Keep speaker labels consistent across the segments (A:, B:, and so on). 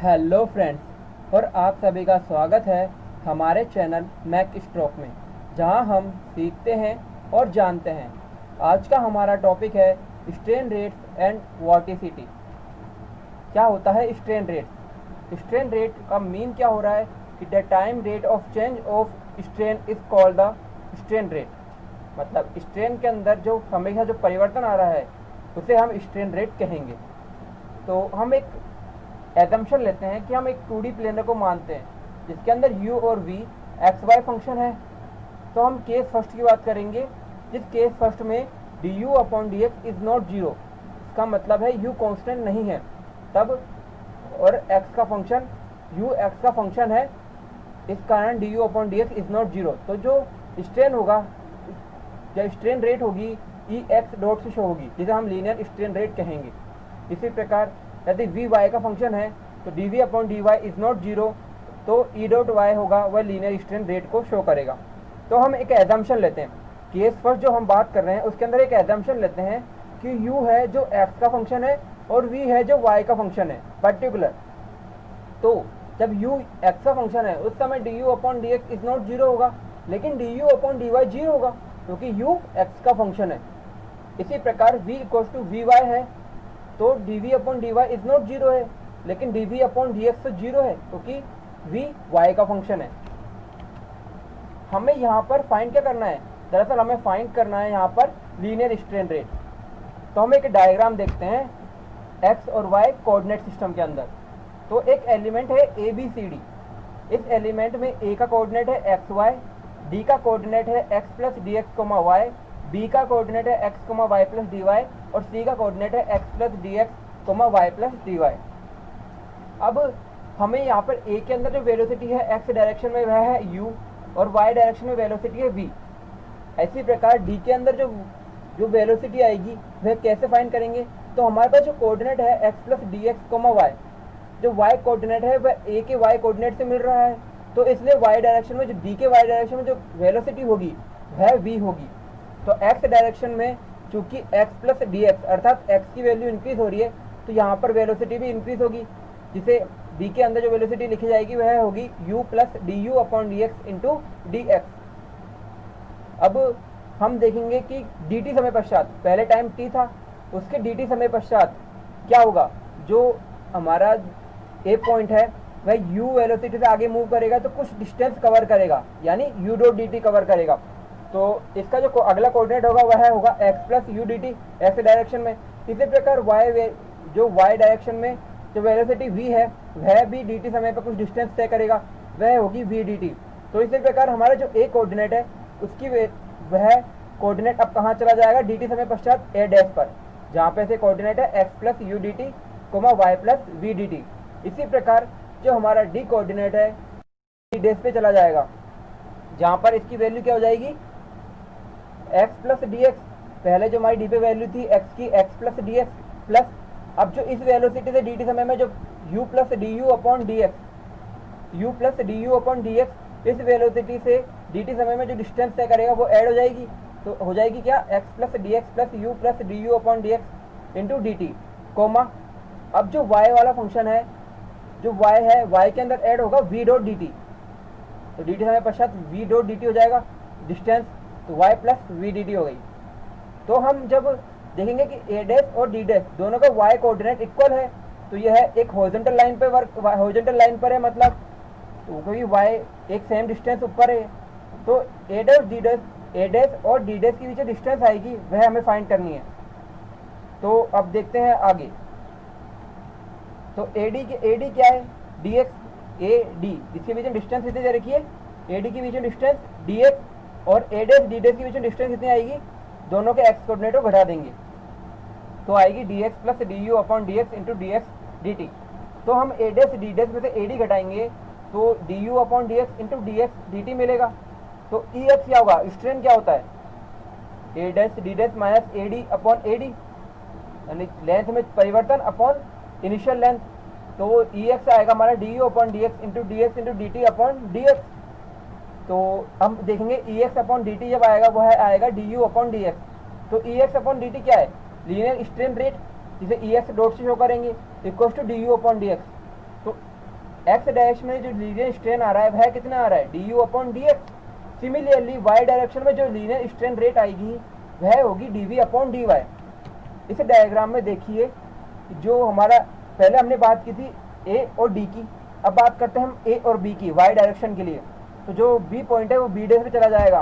A: Hello friends, और आप सभी का स्वागत है हमारे चैनल मैक स्ट्रोक में, जहां हम सीखते हैं और जानते हैं। आज का हमारा टॉपिक है स्ट्रेन रेट्स एंड वॉर्टिसिटी। क्या होता है स्ट्रेन रेट? स्ट्रेन रेट का मीन क्या हो रहा है कि the time rate of change of strain is called the strain rate. मतलब स्ट्रेन के अंदर जो हमेशा जो परिवर्तन आ रहा है उसे हम स्ट्रेन रेट कहेंगे। तो हम एक एजम्पशन लेते हैं कि हम एक 2D प्लेनर को मानते हैं जिसके अंदर u और v एक्स वाई फंक्शन है। तो हम केस फर्स्ट की बात करेंगे, जिस केस फर्स्ट में du upon dx is not zero. इसका मतलब है u कांस्टेंट नहीं है तब, और x का फंक्शन u x का फंक्शन है, इस कारण du upon dx is not zero. तो जो स्ट्रेन होगा या स्ट्रेन रेट होगी ई एक्स डॉट से शो होगी, जिसे हम लीनियर स्ट्रेन रेट कहेंगे। इसी प्रकार यदि वी वाई का फंक्शन है तो d we upon D y is not zero, तो ई डॉट वाई होगा वह लीनियर स्ट्रेन रेट को शो करेगा। तो हम एक एजम्पशन लेते हैं, केस फर्स्ट जो हम बात कर रहे हैं उसके अंदर एक एजम्पशन लेते हैं कि u है जो x का फंक्शन है और v है जो y का फंक्शन है पर्टिकुलर। तो जब u x का फंक्शन है उस समय du upon D x is not zero होगा, लेकिन du upon D y zero होगा क्योंकि u x का फंक्शन है। इसी प्रकार v equal to v y है, तो dv upon dy is not zero है, लेकिन dv अपॉन dx तो जीरो है क्योंकि v y का फंक्शन है। हमें यहाँ पर फाइंड क्या करना है? दरअसल हमें फाइंड करना है यहाँ पर लीनियर स्ट्रेन रेट। तो हम एक डायग्राम देखते हैं x और y कोऑर्डिनेट सिस्टम के अंदर। तो एक एलिमेंट है ए बी सी डी। इस एलिमेंट में a का कोऑर्डिनेट है एक्स वाई, d का कोऑर्डिनेट है x plus D x comma y, b का कोऑर्डिनेट है x comma Y plus D Y, और c का कोऑर्डिनेट है x plus D x comma Y plus D y. अब हमें यहाँ पर a के अंदर जो वेलोसिटी है x डायरेक्शन में वह है u, और y डायरेक्शन में वेलोसिटी है v। इसी प्रकार d के अंदर जो वेलोसिटी आएगी वह कैसे फाइंड करेंगे? तो हमारे पास जो कोऑर्डिनेट है x plus D x comma y, जो y कोऑर्डिनेट है वह a के y कोऑर्डिनेट से मिल रहा है, तो इसलिए y डायरेक्शन में जो d के y डायरेक्शन में जो वेलोसिटी होगी वह v होगी। तो x डायरेक्शन में चूंकि x प्लस डी एक्स अर्थात x की वैल्यू इंक्रीज हो रही है, तो यहाँ पर वेलोसिटी भी इंक्रीज होगी, जिसे d के अंदर जो वेलोसिटी लिखी जाएगी वह होगी u plus d you upon D x into D x. अब हम देखेंगे कि dt समय पश्चात, पहले टाइम t था, उसके dt समय पश्चात क्या होगा? जो हमारा a पॉइंट है वह u वेलोसिटी से आगे मूव करेगा तो कुछ डिस्टेंस कवर करेगा, यानी u डॉट dt कवर करेगा। तो इसका जो अगला कोऑर्डिनेट होगा वह होगा x plus u d T x direction में। इसी प्रकार जो y डायरेक्शन में जो वेलोसिटी v है वह भी dt समय पर कुछ डिस्टेंस तय करेगा, वह होगी v dt। तो इसी प्रकार हमारा जो a कोऑर्डिनेट है उसकी वह कोऑर्डिनेट अब कहाँ चला जाएगा? dt समय पश्चात a डैश पर, जहाँ पे से कोऑर्डिनेट है x plus u d t comma Y plus v d t. इसी प्रकार जो हमारा d कोऑर्डिनेट है d डैश पे चला जाएगा, जहाँ पर इसकी वैल्यू क्या हो जाएगी? x plus D x. पहले जो हमारी डी पे वैल्यू थी x की, x plus D x plus अब जो इस वेलोसिटी से dt समय में जो u plus d you upon D x, u plus d you upon D x, इस वेलोसिटी से dt समय में जो डिस्टेंस तय करेगा वो ऐड हो जाएगी। तो हो जाएगी क्या? x plus D x plus u plus d you upon D x into d t comma, अब जो y वाला फंक्शन है, जो y है, y के अंदर ऐड होगा v डॉट डी टी। तो dt समय पश्चात v डॉट डी टी हो जाएगा डिस्टेंस, तो y plus v d t हो गई। तो हम जब देखेंगे कि a डैश और d डैश दोनों का y कोऑर्डिनेट इक्वल है, तो यह एक हॉरिजॉन्टल लाइन पे हॉरिजॉन्टल लाइन पर है, मतलब तो क्योंकि y एक सेम डिस्टेंस ऊपर है, तो a डैश और d डैश के बीच डिस्टेंस आएगी वह हमें फाइंड करनी है। तो अब देखते हैं आगे। तो AD क्या है? dx AD, जिसके बीच में डिस्टेंस कितनी दे रखी है? AD के बीच में डिस्टेंस dx, और a डैश d डैश के बीच में डिस्टेंस कितनी आएगी? दोनों के x कोऑर्डिनेट को घटा देंगे तो आएगी dx plus d you upon D x into D x d T. तो हम a डैश d डैश में से AD घटाएंगे तो D you upon D x into D x d T मिलेगा। तो ई एक्स क्या होगा? स्ट्रेन क्या होता है? a dash D dash minus A D upon A D, यानी लेंथ में परिवर्तन अपॉन इनिशियल लेंथ। तो ई एक्स आएगा हमारा d you upon D x into d t upon D x. तो हम देखेंगे e x upon D t जब आएगा वह आएगा d you upon D x. तो e x upon D t क्या है? लीनियर स्ट्रेन रेट, जिसे ई एक्स डॉट से शो करेंगे, equal to d you upon D x. तो एक्स डायरेक्शन में जो लीनियर स्ट्रेन आ रहा है वह कितना आ रहा है, d you upon D x. Similarly y direction में जो लीनियर स्ट्रेन रेट आएगी वह होगी d we upon D y. इस डायग्राम में देखिए जो हमारा पहले हमने बात की थी ए और डी की, अब बात करते हैं हम ए और बी की वाई डायरेक्शन के लिए। तो जो बी पॉइंट है वो बी डैश पे चला जाएगा,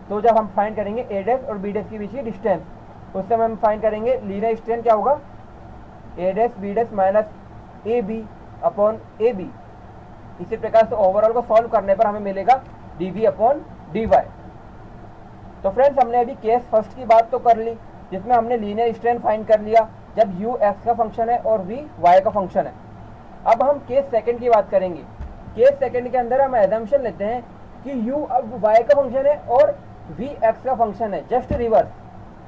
A: तो जब हम फाइंड करेंगे ए डैश और बी डैश के बीच की डिस्टेंस, उस समय हम फाइंड करेंगे लीनियर स्ट्रेन क्या होगा, A dash B dash minus A B upon A B. इसी प्रकार से ओवरऑल को सॉल्व करने पर हमें मिलेगा d we upon D Y. तो फ्रेंड्स हमने अभी केस फर्स्ट की बात तो कर ली जिसमें हमने लीनियर स्ट्रेन फाइंड कर लिया जब u x का फंक्शन है और v y का फंक्शन है। अब हम केस सेकंड की बात करेंगे। केस सेकंड के अंदर हम एजम्पशन लेते हैं कि u अब y का फंक्शन है और v x का फंक्शन है, जस्ट रिवर्स।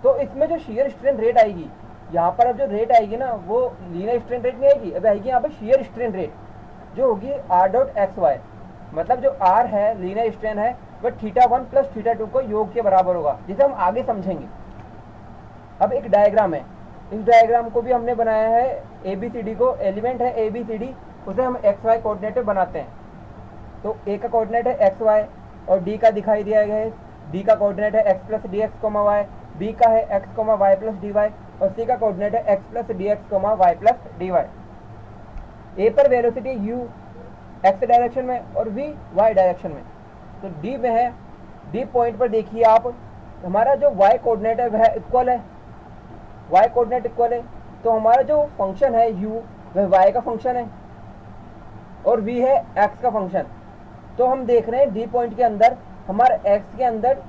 A: तो इसमें जो शियर स्ट्रेन रेट आएगी यहाँ पर, अब जो रेट आएगी ना वो लीनियर स्ट्रेन रेट नहीं आएगी, अब आएगी यहाँ पर शियर स्ट्रेन रेट जो होगी r डॉट एक्स वाई। मतलब जो r है लीनियर स्ट्रेन है वह θ1 प्लस θ2 को योग के बराबर होगा, जिसे हम आगे समझेंगे। अब एक डायग्राम है, इस डायग्राम को भी हमने बनाया है ए बी सी डी को, एलिमेंट है ए बी सी डी, उसे हम एक्स वाई कोऑर्डिनेट में बनाते हैं। तो ए का कोऑर्डिनेट है एक्स वाई और डी का दिखाई दिया गया है, डी का कोऑर्डिनेट है X plus D x comma Y, B का है X comma Y plus D Y और सी का कोऑर्डिनेट है X plus D x comma Y plus D Y. A पर वेलोसिटी यू एक्स डायरेक्शन में और वी वाई डायरेक्शन में। तो डी में है, डी पॉइंट पर देखिए आप, हमारा जो वाई कोऑर्डिनेट है वह इक्वल है, वाई कोऑर्डिनेट इक्वल है, तो हमारा जो फंक्शन है u वह y का फंक्शन है और v है x का फंक्शन। तो हम देख रहे हैं डी पॉइंट के अंदर हमारा x के अंदर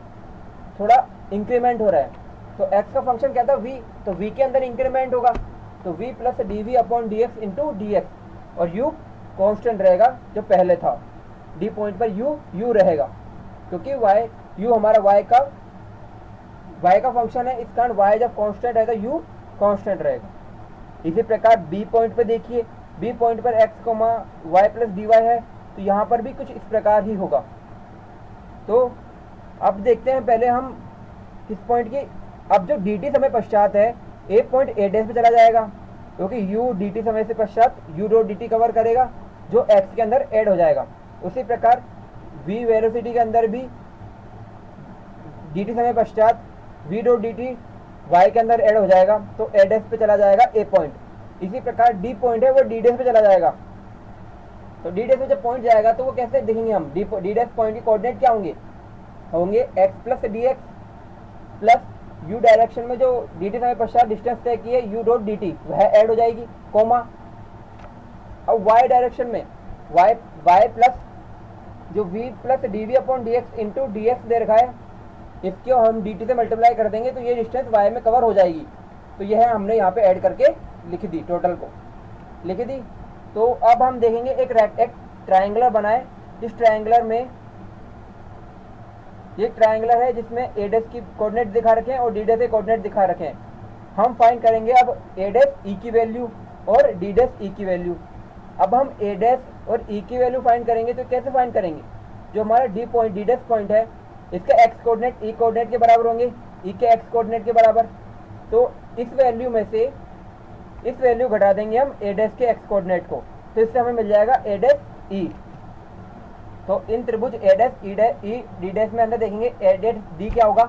A: थोड़ा इंक्रीमेंट हो रहा है, तो x का फंक्शन क्या था v, तो v के अंदर इंक्रीमेंट होगा, तो v plus D we upon D x into D x और u कॉन्स्टेंट रहेगा जो पहले था। डी पॉइंट पर u रहेगा क्योंकि u हमारा y का फंक्शन है, इस कारण y जब कांस्टेंट है तो u कांस्टेंट रहेगा। इसी प्रकार b पॉइंट पे देखिए, b पॉइंट पर x y plus D Y है, तो यहाँ पर भी कुछ इस प्रकार ही होगा। तो अब देखते हैं पहले हम किस पॉइंट की, अब जो dt समय पश्चात है a पॉइंट a डैश पे चला जाएगा क्योंकि u dt समय से पश्चात u डॉट dt कवर करेगा जो x के अंदर ऐड हो जाएगा। उसी प्रकार v वेलोसिटी के अंदर भी dt समय पश्चात v डॉट dt y के अंदर ऐड हो जाएगा, तो a डैश पे चला जाएगा a पॉइंट। इसी प्रकार d पॉइंट है वो d डैश पे चला जाएगा, तो d डैश पे जब पॉइंट जाएगा तो वो कैसे देखेंगे हम, d डैश पॉइंट के कोऑर्डिनेट क्या होंगे x plus D x plus u direction में जो dt समय पश्चात डिस्टेंस तय की है u डॉट dt वह ऐड हो जाएगी, कोमा। अब y डायरेक्शन में y प्लस जो v plus D we upon D x into D X दे रखा है, इसको हम dt से मल्टीप्लाई कर देंगे तो ये डिस्टेंस y में कवर हो जाएगी। तो यह हमने यहाँ पे ऐड करके लिख दी, टोटल को लिख दी। तो अब हम देखेंगे एक ट्रायंगुलर बनाए, इस ट्रायंगुलर में ये ट्रायंगुलर है जिसमें a डैश की कोऑर्डिनेट दिखा रखे हैं और d डैश के कोऑर्डिनेट दिखा रखे हैं। हम फाइंड करेंगे अब a डैश e की वैल्यू और d डैश e की वैल्यू। अब हम a डैश और e की वैल्यू फाइंड करेंगे, तो कैसे फाइंड करेंगे, जो हमारा d डैश पॉइंट है इसका x कोऑर्डिनेट e कोऑर्डिनेट के बराबर होंगे, e के x कोऑर्डिनेट के बराबर। तो इस वैल्यू में से इस वैल्यू घटा देंगे हम a डैश के x कोऑर्डिनेट को, तो इससे हमें मिल जाएगा a डैश e। तो इन त्रिभुज a dash e dash e d dash में अंदर देखेंगे a डैश d क्या होगा,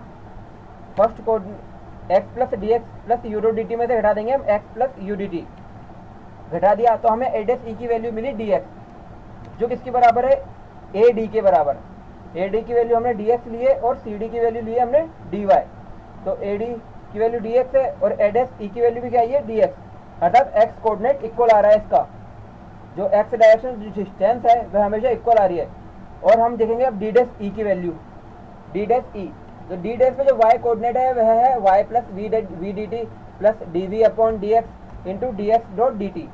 A: first coordinate x plus D x plus U dot dt में से घटा देंगे हम x प्लस यू dt, घटा दिया तो हमें a डैश e की वैल्यू मिली dx, जो किसके बराबर है, a d के बराबर। a d की वैल्यू हमने dx लिए और c d की वैल्यू लिए हमने dy, तो a d की वैल्यू dx है और a डैश e की वैल्यू भी क्या है dx, अर्थात x कोऑर्डिनेट इक्वल आ रहा है, इसका जो x डायरेक्शन डिस्टेंस है वह हमेशा इक्वल आ रही है। और हम देखेंगे अब d डैश e की वैल्यू, d डैश e, तो d डैश में जो y कोऑर्डिनेट है वह है y plus v d t plus D we upon D x into D x dot d t.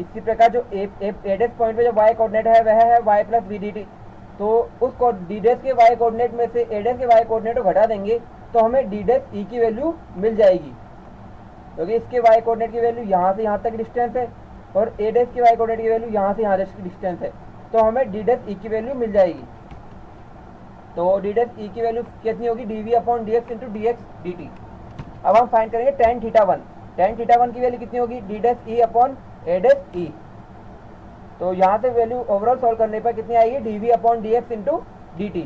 A: इसी प्रकार जो a डैश पॉइंट पे जो y कोऑर्डिनेट है वह है y plus v d T, तो उस d डैश के y कोऑर्डिनेट में से a डैश के y कोऑर्डिनेट को घटा देंगे तो हमें d डैश e की वैल्यू मिल जाएगी, क्योंकि इसके y कोऑर्डिनेट की वैल्यू यहाँ से यहाँ तक डिस्टेंस है और a डैश के y कोऑर्डिनेट की वैल्यू यहाँ से यहाँ तक की डिस्टेंस है, तो हमें d डैश e की वैल्यू मिल जाएगी। तो d डैश e की वैल्यू कितनी होगी, d we upon D x into D x d t. अब हम फाइंड करेंगे tan θ1, tan θ1 की वैल्यू कितनी होगी, d dash e upon a dash e। तो यहाँ से वैल्यू ओवरऑल सॉल्व करने पर कितनी आएगी, dv upon dx into dt।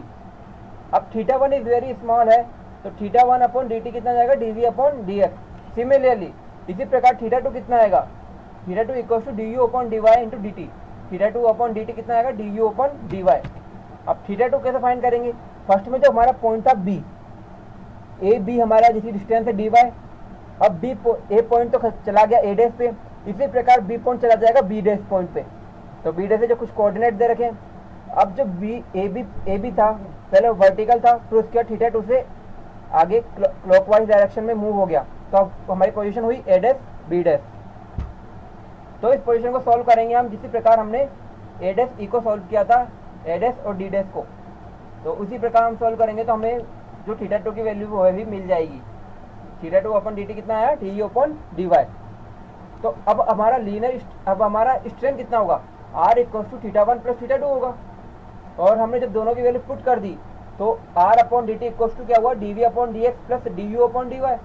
A: अब theta one is very small है, तो थीटा वन अपॉन dt कितना जाएगा, dv अपॉन dx। सिमिलरली इसी प्रकार थीटा टू कितना आएगा, theta two equal to du upon dy into dt। Theta two upon dt कितना आएगा, du अपॉन dy। अब थीटा टू कैसे फाइंड करेंगे, फर्स्ट में जो हमारा पॉइंट था b, ए बी हमारा जिसकी डिस्टेंस है dy, अब बी ए पॉइंट तो चला गया ए डैश पे, इसी प्रकार बी पॉइंट चला जाएगा बी डैश पॉइंट पे। तो बी डैश से जो कुछ कोऑर्डिनेट दे रखे, अब जो ए बी था पहले वर्टिकल था, फिर उसके बाद थीटा टू से आगे क्लॉकवाइज डायरेक्शन में मूव हो गया, तो अब हमारी पोजीशन हुई ए डैश बी डैश। तो इस पोजीशन को सॉल्व करेंगे हम जिसी प्रकार हमने ए डैश ई को सॉल्व किया था, ए डैश और डी डैश को, तो उसी प्रकार हम सॉल्व करेंगे तो हमें जो थीटा टू की वैल्यू वो भी मिल जाएगी। Theta two upon D T कितना आया, डी अपॉन डी वाई। तो अब हमारा स्ट्रेन कितना होगा, r equal to theta one plus theta two होगा। और हमने जब दोनों की वैल्यू पुट कर दी तो r upon D t equal to क्या हुआ, d we upon D x plus d you upon D Y.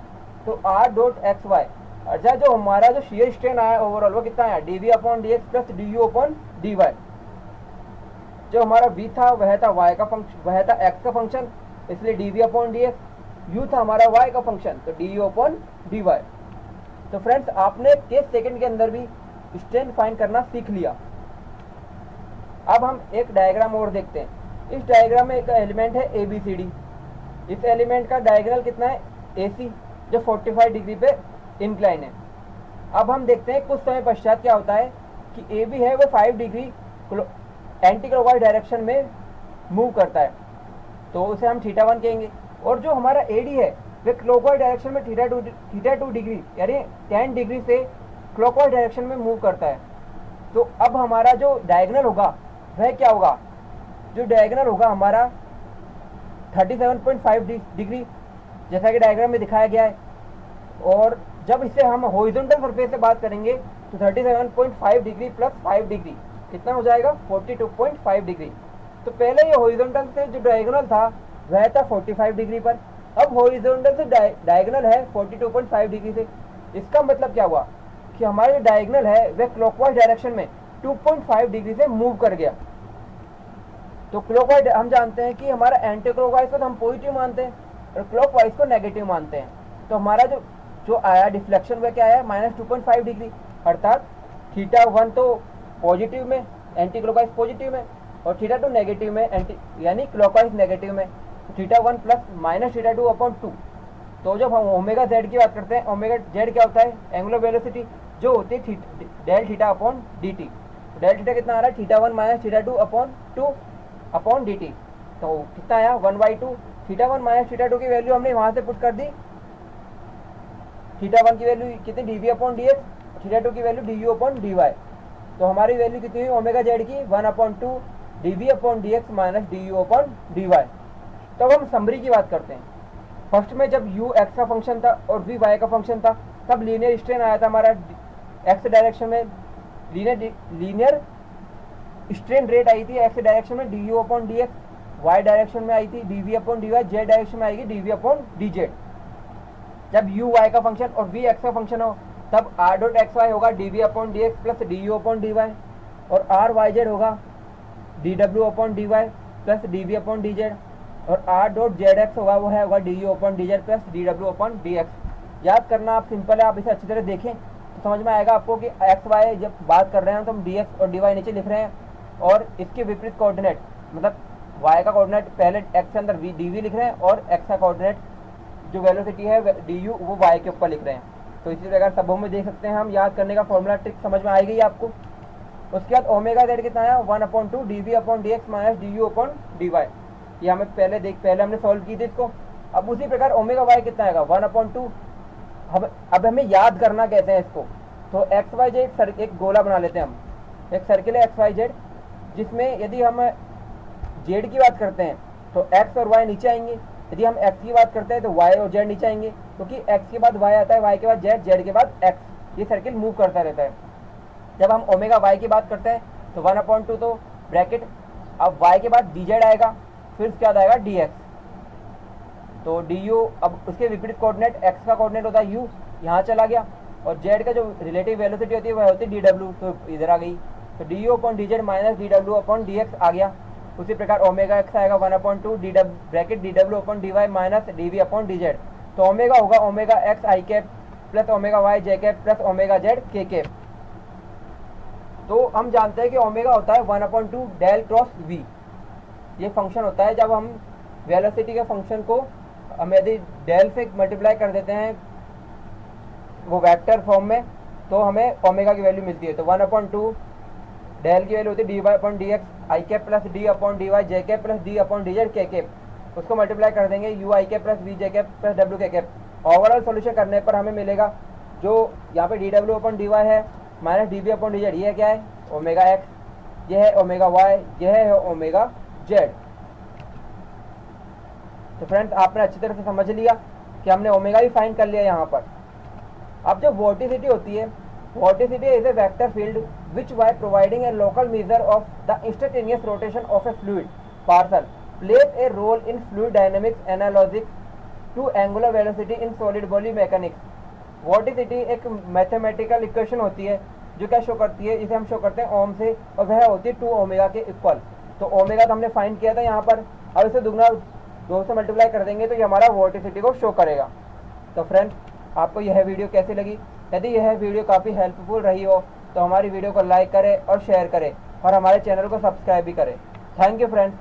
A: तो आर डॉट एक्स वाई, अच्छा जो हमारा जो शेयर स्ट्रेन आया ओवरऑल वो कितना आया, d we upon D x plus d you upon D y. जो हमारा v था वह था y का फंक्शन, वह था x का फंक्शन, इसलिए dv अपॉन dx। u था हमारा y का फंक्शन, तो du अपॉन dy। तो फ्रेंड्स आपने केस सेकंड के अंदर भी स्ट्रेन फाइंड करना सीख लिया। अब हम एक डायग्राम और देखते हैं। इस डायग्राम में एक एलिमेंट है ABCD। इस एलिमेंट का डायगोनल कितना है, AC, जो 45 डिग्री पे इंक्लाइन है। अब हम देखते हैं कुछ समय पश्चात क्या होता है कि AB है वो 5 डिग्री एंटी क्लॉकवाइज डायरेक्शन में मूव करता है, तो उसे हम थीटा वन कहेंगे। और जो हमारा AD है वह क्लॉकवाइज डायरेक्शन में थीटा टू डिग्री यानी 10 डिग्री से क्लॉकवाइज डायरेक्शन में मूव करता है। तो अब हमारा जो डायगोनल होगा वह क्या होगा, जो डायगोनल होगा हमारा 37.5 डिग्री, जैसा कि डायग्राम में दिखाया गया है। और जब इसे हम हॉरिजॉन्टल सरफेस से बात करेंगे तो 37.5 डिग्री प्लस 5 डिग्री कितना हो जाएगा, 42.5 डिग्री। तो पहले ये हॉरिजॉन्टल से जो डायगोनल था वह था 45 डिग्री पर, अब हॉरिजॉन्टल से डायगोनल है 42.5 डिग्री से। इसका मतलब क्या हुआ कि हमारा जो डायगोनल है वह क्लॉकवाइज डायरेक्शन में 2.5 डिग्री से मूव कर गया। तो क्लॉकवाइज हम जानते हैं कि हमारा एंटी क्लॉकवाइज को तो हम पॉजिटिव मानते हैं और क्लॉकवाइज को नेगेटिव मानते हैं। तो हमारा जो आया डिफ्लेक्शन वह क्या आया, -2.5 डिग्री, अर्थात थीटा वन तो पॉजिटिव में, एंटी क्लॉकवाइज पॉजिटिव में, और थीटा टू नेगेटिव में, एंटी यानी क्लॉकवाइज नेगेटिव में। Theta one plus minus theta two upon 2। तो जब हम ओमेगा जेड की बात करते हैं, ओमेगा जेड क्या होता है, एंगुलर वेलोसिटी जो होती है del theta upon D T. Del theta कितना आ रहा है, theta one minus theta two upon 2 upon D T. तो कितना आया 1/2। Theta one minus theta two की वैल्यू हमने वहां से पुट कर दी, थीटा वन की वैल्यू कितनी, D we upon D X, theta two की value D you upon D Y. तो हमारी वैल्यू कितनी हुई ओमेगा जेड की 1/2 D we upon D x minus d you upon D y. तब हम समरी की बात करते हैं। फर्स्ट में जब u x का फंक्शन था और v y का फंक्शन था तब लीनियर स्ट्रेन आया था हमारा x डायरेक्शन में, लीनियर स्ट्रेन रेट आई थी x डायरेक्शन में du upon D x, y direction में आई थी dv upon D y, z direction में आएगी dv अपॉन डी जेड। जब u y का फंक्शन और v x का फंक्शन हो तब r डॉट एक्स वाई होगा dv upon D x plus du upon D Y, और r y z होगा dw upon D Y plus dv upon D Z, और r dot Z x होगा वो है होगा du upon D Z plus dw upon D x. याद करना आप सिंपल है, आप इसे अच्छी तरह देखें तो समझ में आएगा आपको कि एक्स वाई जब बात कर रहे हैं तो हम डी एक्स और डी वाई नीचे लिख रहे हैं, और इसके विपरीत कोऑर्डिनेट मतलब y का कोऑर्डिनेट पहले x के अंदर dv लिख रहे हैं, और x का कोऑर्डिनेट जो वेलोसिटी है du वो y के ऊपर लिख रहे हैं। तो इसी प्रकार सबों में देख सकते हैं हम, याद करने का फॉर्मूला ट्रिक समझ में आएगी आपको। उसके बाद ओमेगा जेड कितना है 1/2 dv upon D x minus du upon D y. ये हमें पहले हमने सॉल्व की थी इसको। अब उसी प्रकार ओमेगा वाई कितना आएगा 1/2। अब हमें याद करना कैसे है इसको, तो एक्स वाई जेड एक गोला बना लेते हैं हम, एक सर्किल है एक्स वाई जेड, जिसमें यदि हम जेड की बात करते हैं तो एक्स और वाई नीचे आएंगे, यदि हम एक्स की बात करते हैं तो वाई और जेड नीचे आएंगे, क्योंकि एक्स के बाद वाई आता है, वाई के बाद जेड, जेड के बाद एक्स, ये सर्किल मूव करता रहता है। जब हम ओमेगा वाई की बात करते हैं तो 1/2 तो ब्रैकेट, अब वाई के बाद डी जेड आएगा, फिर उसके बाद आएगा डी एक्स, तो डी यू, अब उसके विपरीत कोऑर्डिनेट एक्स का कोऑर्डिनेट होता है यू, यहाँ चला गया, और जेड का जो रिलेटिव वेलोसिटी होती है वह होती है डी डब्ल्यू, तो इधर आ गई। तो D you upon D Z minus D W upon D X आ गया। उसी प्रकार ओमेगा एक्स आएगा 1/2 bracket D W upon D Y minus D we upon D Z. तो ओमेगा होगा omega X I cap plus omega Y J cap plus omega Z K cap. तो हम जानते हैं कि ओमेगा होता है 1/2 डेल क्रॉस वी। ये फंक्शन होता है जब हम वेलोसिटी के फंक्शन को हम यदि डेल से मल्टीप्लाई कर देते हैं वो वेक्टर फॉर्म में, तो हमें ओमेगा की वैल्यू मिलती है। तो 1/2 डेल की वैल्यू होती है D Y upon D X I cap plus D upon D Y J cap plus D upon D Z K cap. उसको मल्टीप्लाई कर देंगे U I cap plus V J cap plus W K cap. Overall solution करने पर हमें मिलेगा जो यहाँ पे D W upon D Y है minus D B upon D Z, ये क्या है ओमेगा एक्स, ये है ओमेगा वाई, यह है ओमेगा जेड। तो फ्रेंड्स आपने अच्छी तरह से समझ लिया कि हमने ओमेगा भी फाइंड कर लिया यहाँ पर। अब जो वोर्टिसिटी होती है, vorticity is a vector field which by providing a local measure of the instantaneous rotation of a fluid parcel plays a role in fluid dynamics analogic to angular velocity in solid body mechanics. Vorticity एक mathematical equation होती है जो क्या show करती है, इसे हम show करते हैं ओम से, और वह होती है 2 ओमेगा के इक्वल। तो ओमेगा तो हमने फाइंड किया था यहाँ पर, अब इसे दुगना 2 से मल्टीप्लाई कर देंगे तो ये हमारा वोर्टिसिटी को शो करेगा। तो फ्रेंड्स आपको यह वीडियो कैसी लगी? यदि यह वीडियो काफ़ी हेल्पफुल रही हो तो हमारी वीडियो को लाइक करें और शेयर करें और हमारे चैनल को सब्सक्राइब भी करें। Thank you friends.